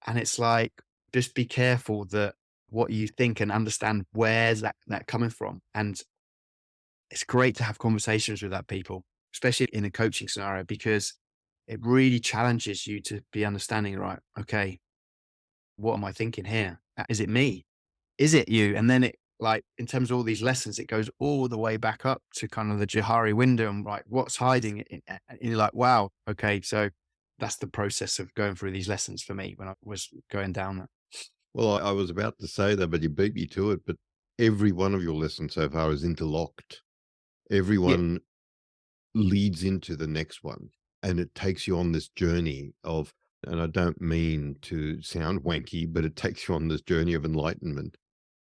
S2: And it's like, just be careful that what you think and understand where's that coming from. And it's great to have conversations with that people, especially in a coaching scenario, because it really challenges you to be understanding, right? Okay, what am I thinking here? Is it me? Is it you? And then like, in terms of all these lessons, it goes all the way back up to kind of the Johari window and like, what's hiding? And you're like, wow, okay. So that's the process of going through these lessons for me when I was going down that.
S1: Well, I was about to say that, but you beat me to it. But every one of your lessons so far is interlocked.
S2: Yeah,
S1: Everyone leads into the next one, and it takes you on this journey of, and I don't mean to sound wanky, but it takes you on this journey of enlightenment.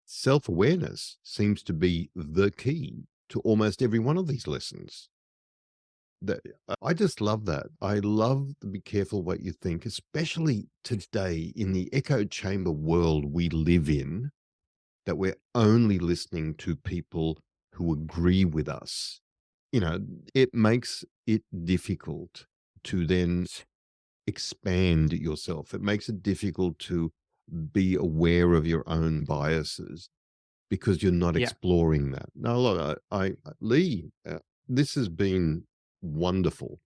S1: Self-awareness seems to be the key to almost every one of these lessons. That I just love that. I love the be careful what you think, especially today in the echo chamber world we live in, that we're only listening to people who agree with us. It makes it difficult to then expand yourself. It makes it difficult to be aware of your own biases because you're not
S2: yeah.
S1: exploring that. Now, look, Lee, this has been wonderful.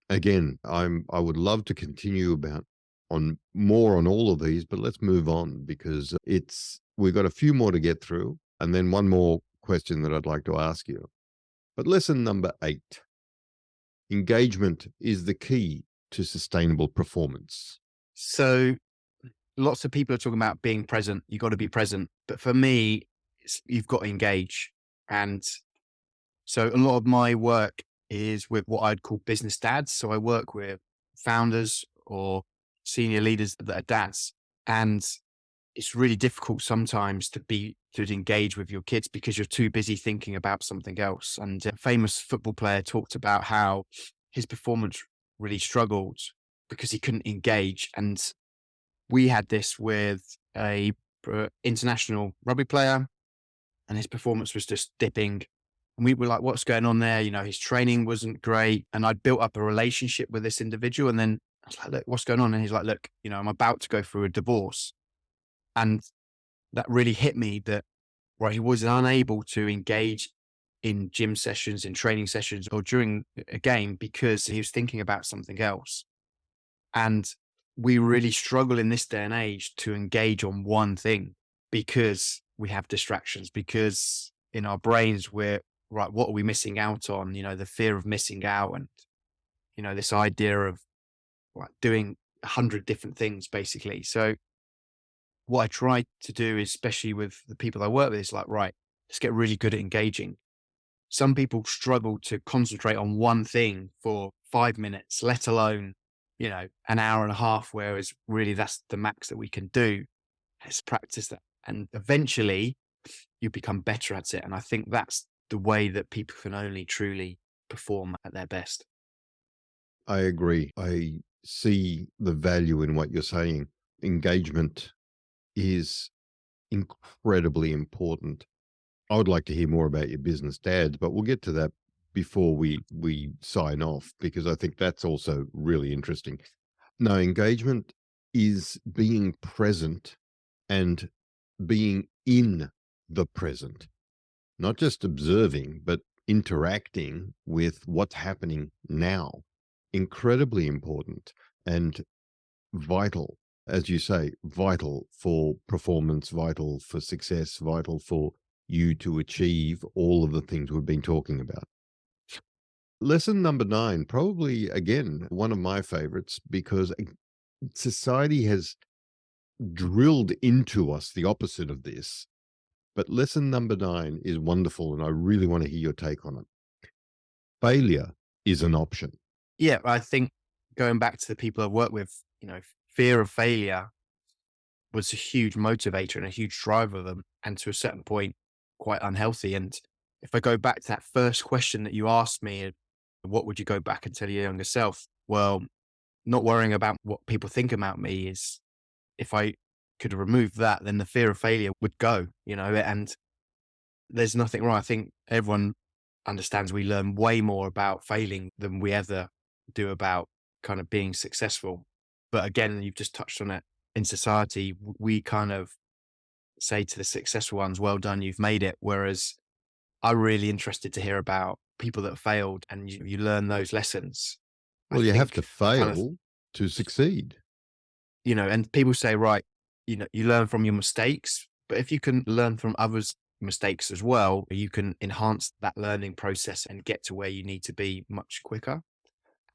S1: Again, I would love to continue about on more on all of these, but let's move on because we've got a few more to get through, and then one more question that I'd like to ask you. But lesson number 8: engagement is the key to sustainable performance.
S2: So lots of people are talking about being present. You got to be present. But for me, you've got to engage. And so a lot of my work is with what I'd call business dads. So I work with founders or senior leaders that are dads. And it's really difficult sometimes to engage with your kids because you're too busy thinking about something else. And a famous football player talked about how his performance really struggled because he couldn't engage. And we had this with a international rugby player, and his performance was just dipping. And we were like, what's going on there? His training wasn't great. And I'd built up a relationship with this individual. And then I was like, look, what's going on? And he's like, look, I'm about to go through a divorce. And that really hit me that, right, he was unable to engage in gym sessions, in training sessions, or during a game because he was thinking about something else. And we really struggle in this day and age to engage on one thing because we have distractions, because in our brains, we're right. What are we missing out on? The fear of missing out, and, this idea of like doing 100 different things basically. So what I try to do, especially with the people I work with, is like, right, let's get really good at engaging. Some people struggle to concentrate on one thing for 5 minutes, let alone, an hour and a half, whereas really that's the max that we can do. Let's practice that. And eventually you become better at it. And I think that's the way that people can only truly perform at their best.
S1: I agree. I see the value in what you're saying. Engagement is incredibly important. I would like to hear more about your business dads, but we'll get to that before we sign off, because I think that's also really interesting. No, engagement is being present and being in the present, not just observing, but interacting with what's happening now. Incredibly important and vital, as you say, vital for performance, vital for success, vital for you to achieve all of the things we've been talking about. Lesson number 9, probably again, one of my favorites, because society has drilled into us the opposite of this. But lesson number 9 is wonderful, and I really want to hear your take on it. Failure is an option.
S2: Yeah, I think going back to the people I've worked with, fear of failure was a huge motivator and a huge driver of them, and to a certain point, quite unhealthy. And if I go back to that first question that you asked me, what would you go back and tell your younger self? Well, not worrying about what people think about me is, if I could remove that, then the fear of failure would go, and there's nothing wrong. I think everyone understands we learn way more about failing than we ever do about kind of being successful. But again, you've just touched on it. In society, we kind of say to the successful ones, well done, you've made it. Whereas I'm really interested to hear about people that failed, and you learn those lessons.
S1: Well, you have to fail to succeed.
S2: And people say, right, you learn from your mistakes, but if you can learn from others' mistakes as well, you can enhance that learning process and get to where you need to be much quicker.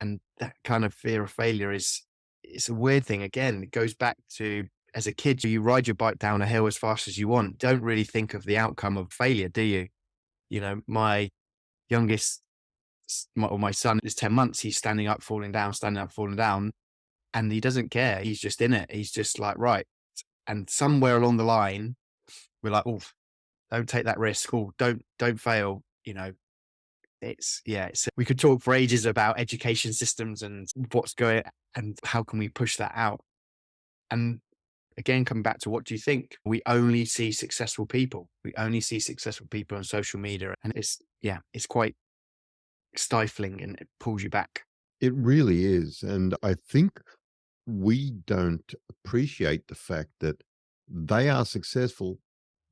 S2: And that kind of fear of failure it's a weird thing. Again, it goes back to, as a kid, you ride your bike down a hill as fast as you want. Don't really think of the outcome of failure, do you? My youngest, my son is 10 months. He's standing up, falling down, and he doesn't care. He's just in it. He's just like, right. And somewhere along the line, we're like, oh, don't take that risk. Oh, don't fail. We could talk for ages about education systems and what's going and how can we push that out. And again, coming back to what do you think? We only see successful people. We only see successful people on social media. And it's quite stifling, and it pulls you back.
S1: It really is. And I think we don't appreciate the fact that they are successful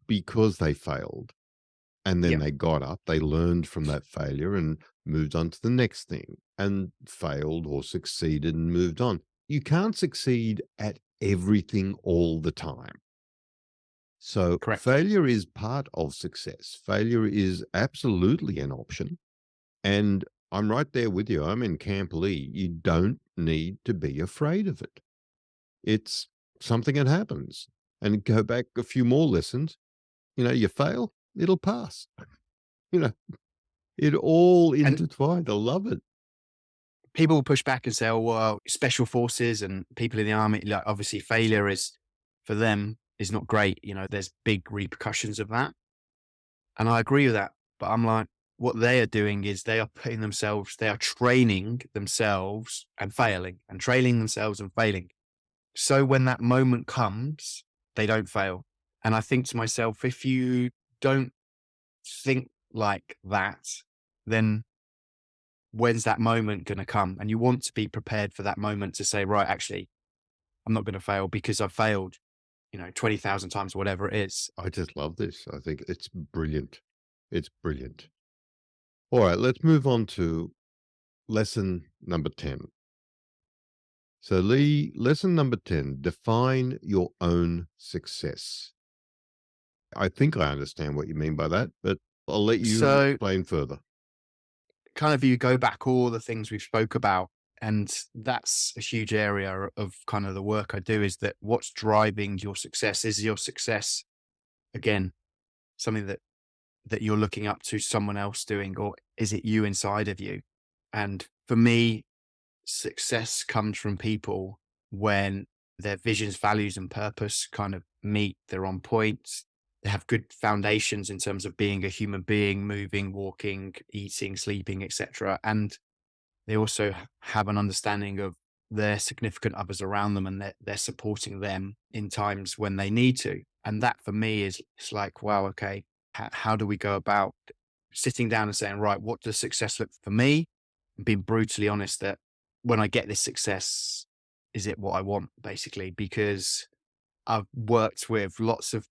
S1: because they failed. And then they got up, they learned from that failure and moved on to the next thing, and failed or succeeded and moved on. You can't succeed at everything all the time. So
S2: Correct.
S1: Failure is part of success. Failure is absolutely an option. And I'm right there with you. I'm in Camp Lee. You don't need to be afraid of it. It's something that happens. And go back a few more lessons. You fail, it'll pass. It all intertwined. I love it.
S2: people will push back and say, oh, well, special forces and people in the army, like obviously failure is for them is not great. There's big repercussions of that. And I agree with that. But I'm like, what they are doing is they are they are training themselves and failing and training themselves and failing. So when that moment comes, they don't fail. And I think to myself, if you don't think like that, then when's that moment going to come? And you want to be prepared for that moment to say, right, actually, I'm not going to fail because I've failed, 20,000 times, whatever it is.
S1: I just love this. I think it's brilliant. It's brilliant. All right, let's move on to lesson number 10. So, Lee, lesson number 10, define your own success. I think I understand what you mean by that, but I'll let you
S2: So
S1: explain further.
S2: kind of you go back all the things we've spoke about, and that's a huge area of kind of the work I do, is that what's driving your success? Is your success, again, something that you're looking up to someone else doing, or is it you inside of you? And for me, success comes from people when their visions, values, and purpose kind of meet, they're on point, they have good foundations in terms of being a human being, moving, walking, eating, sleeping, etc. And they also have an understanding of their significant others around them, and they're supporting them in times when they need to. And that for me is, it's like, wow, okay, how do we go about sitting down and saying, right, what does success look for me? And being brutally honest that when I get this success, is it what I want, basically? Because I've worked with lots of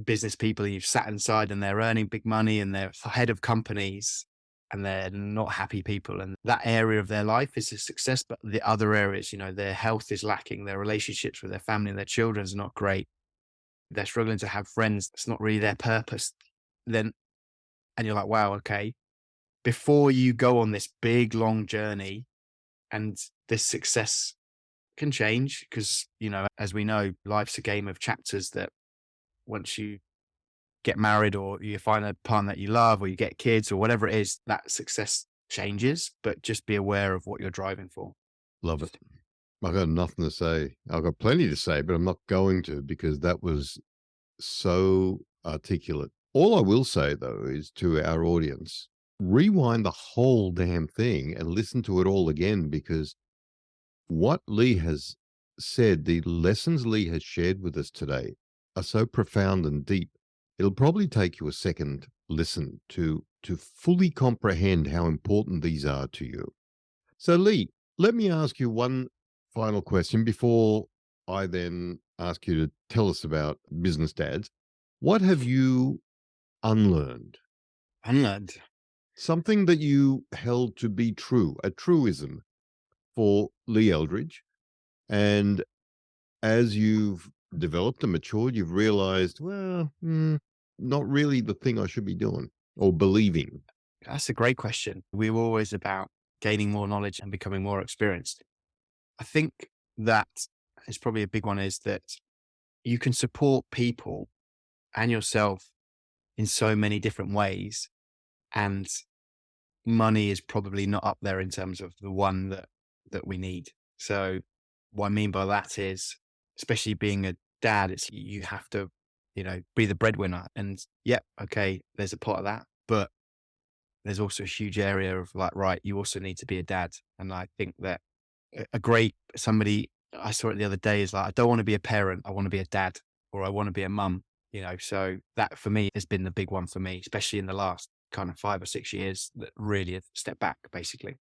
S2: business people, and you've sat inside and they're earning big money and they're head of companies and they're not happy people. And that area of their life is a success, but the other areas, their health is lacking, their relationships with their family and their children is not great. They're struggling to have friends. It's not really their purpose. Then, and you're like, wow, okay. Before you go on this big, long journey, and this success can change because, as we know, life's a game of chapters that once you get married or you find a partner that you love or you get kids or whatever it is, that success changes, but just be aware of what you're driving for.
S1: Love it. I've got nothing to say. I've got plenty to say, but I'm not going to, because that was so articulate. All I will say, though, is to our audience, rewind the whole damn thing and listen to it all again, because what Lee has said, the lessons Lee has shared with us today, are so profound and deep. It'll probably take you a second listen to fully comprehend how important these are to you. So, Lee, let me ask you one final question before I then ask you to tell us about business dads. What have you unlearned?
S2: Unlearned.
S1: Something that you held to be true, a truism for Lee Eldridge. And as you've developed and matured, you've realized, well, not really the thing I should be doing or believing.
S2: That's a great question. We were always about gaining more knowledge and becoming more experienced. I think that is probably a big one, is that you can support people and yourself in so many different ways. And money is probably not up there in terms of the one that we need. So what I mean by that is, especially being a dad, it's you have to, be the breadwinner. And yeah, okay, there's a part of that, but there's also a huge area of like, right, you also need to be a dad. And I think that a great somebody I saw it the other day is like, I don't want to be a parent, I want to be a dad, or I want to be a mum. So that for me has been the big one for me, especially in the last kind of 5 or 6 years, that really have stepped back, basically.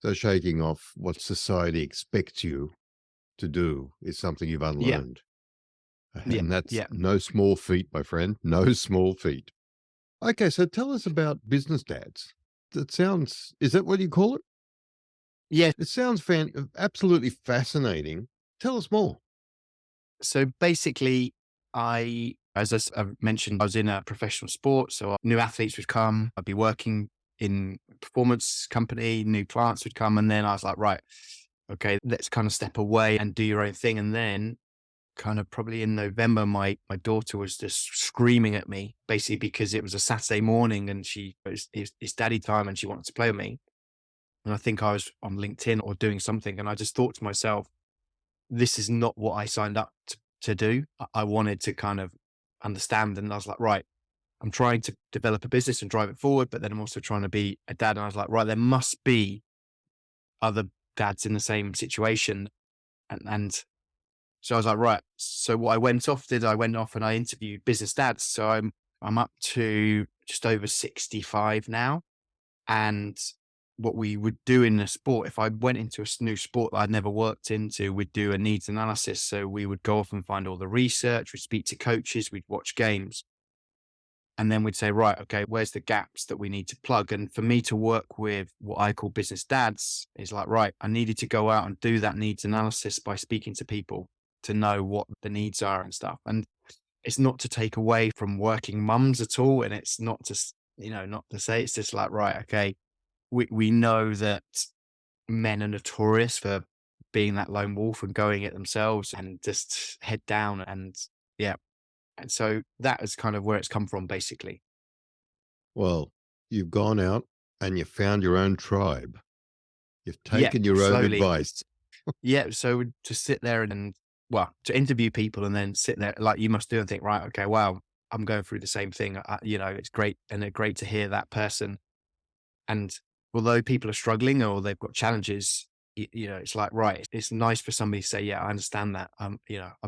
S1: So shaking off what society expects you to do is something you've
S2: Yeah,
S1: unlearned.
S2: yeah,
S1: And that's
S2: yeah.
S1: no small feat, my friend. No small feat. Okay, so tell us about business dads. That sounds, is that what you call it?
S2: Yeah.
S1: It sounds absolutely fascinating. Tell us more.
S2: So basically, I've mentioned, I was in a professional sport. So new athletes would come, I'd be working in a performance company, new clients would come. And then I was like, right, okay, let's kind of step away and do your own thing. And then kind of probably in November, my daughter was just screaming at me, basically because it was a Saturday morning and it's daddy time and she wanted to play with me. And I think I was on LinkedIn or doing something. And I just thought to myself, this is not what I signed up to do. I wanted to kind of understand. And I was like, right, I'm trying to develop a business and drive it forward, but then I'm also trying to be a dad. And I was like, right, there must be other dads in the same situation. And so I was like, right. So what I went off and I interviewed business dads. So I'm up to just over 65 now. And what we would do in the sport, if I went into a new sport that I'd never worked into, we'd do a needs analysis. So we would go off and find all the research, we'd speak to coaches, we'd watch games. And then we'd say, right, okay, where's the gaps that we need to plug? And for me to work with what I call business dads is like, right, I needed to go out and do that needs analysis by speaking to people to know what the needs are and stuff. And it's not to take away from working mums at all. And it's not to, not to say, it's just like, right, okay, we know that men are notorious for being that lone wolf and going it themselves and just head down. And yeah. And so that is kind of where it's come from, basically.
S1: Well, you've gone out and you found your own tribe. You've
S2: Yeah,
S1: taken your own
S2: slowly.
S1: advice.
S2: Yeah. So to sit there and, well, to interview people and then sit there like you must do and think, right, okay, wow, I'm going through the same thing. It's great. And it's great to hear that person. And although people are struggling or they've got challenges, it's like, right, it's nice for somebody to say, yeah, I understand that. I've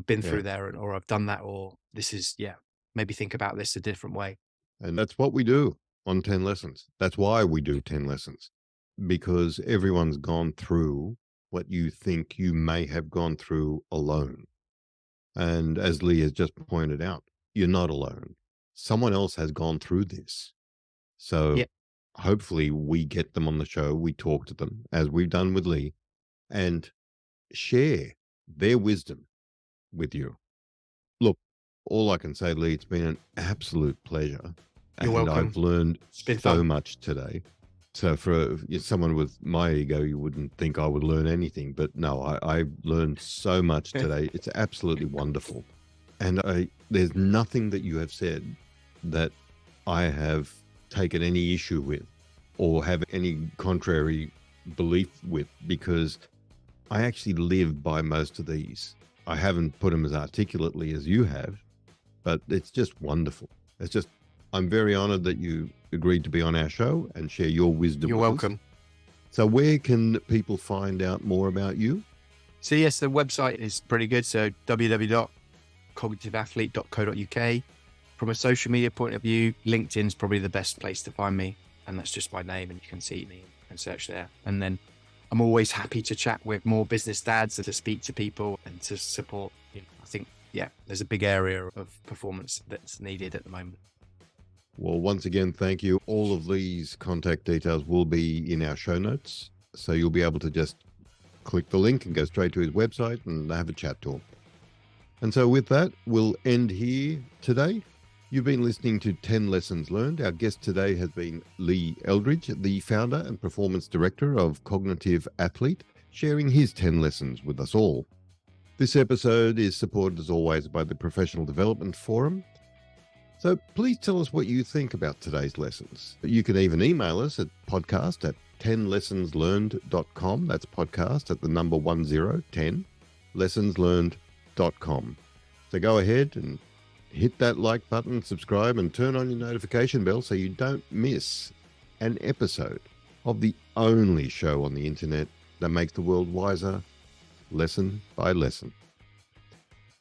S2: been
S1: Yeah.
S2: through there or I've done that, or this is, maybe think about this a different way.
S1: And that's what we do on 10 lessons. That's why we do 10 lessons, because everyone's gone through what you think you may have gone through alone. And as Lee has just pointed out, you're not alone. Someone else has gone through this. So
S2: Yeah.
S1: hopefully we get them on the show. We talk to them as we've done with Lee and share their wisdom with you. Look, all I can say, Lee, it's been an absolute pleasure.
S2: You're
S1: and
S2: welcome.
S1: I've learned
S2: It's been
S1: so
S2: fun.
S1: much today. So for someone with my ego, you wouldn't think I would learn anything, but no, I learned so much today. It's absolutely wonderful. And there's nothing that you have said that I have taken any issue with or have any contrary belief with, because I actually live by most of these. I haven't put them as articulately as you have, but it's just wonderful. I'm very honored that you agreed to be on our show and share your wisdom.
S2: You're
S1: with us.
S2: welcome.
S1: So where can people find out more about you?
S2: So yes, the website is pretty good. So www.cognitiveathlete.co.uk. From a social media point of view, LinkedIn is probably the best place to find me. And that's just my name and you can see me and search there. And then I'm always happy to chat with more business dads and to speak to people and to support. I think, there's a big area of performance that's needed at the moment.
S1: Well, once again, thank you. All of these contact details will be in our show notes. So you'll be able to just click the link and go straight to his website and have a chat to him. And so with that, we'll end here today. You've been listening to 10 Lessons Learned. Our guest today has been Lee Eldridge, the founder and performance director of Cognitive Athlete, sharing his 10 lessons with us all. This episode is supported as always by the Professional Development Forum. So please tell us what you think about today's lessons. You can even email us at podcast@10lessonslearned.com. That's podcast at the number 10, lessonslearned.com. So go ahead and hit that like button, subscribe, and turn on your notification bell so you don't miss an episode of the only show on the internet that makes the world wiser, lesson by lesson.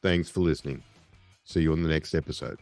S1: Thanks for listening. See you on the next episode.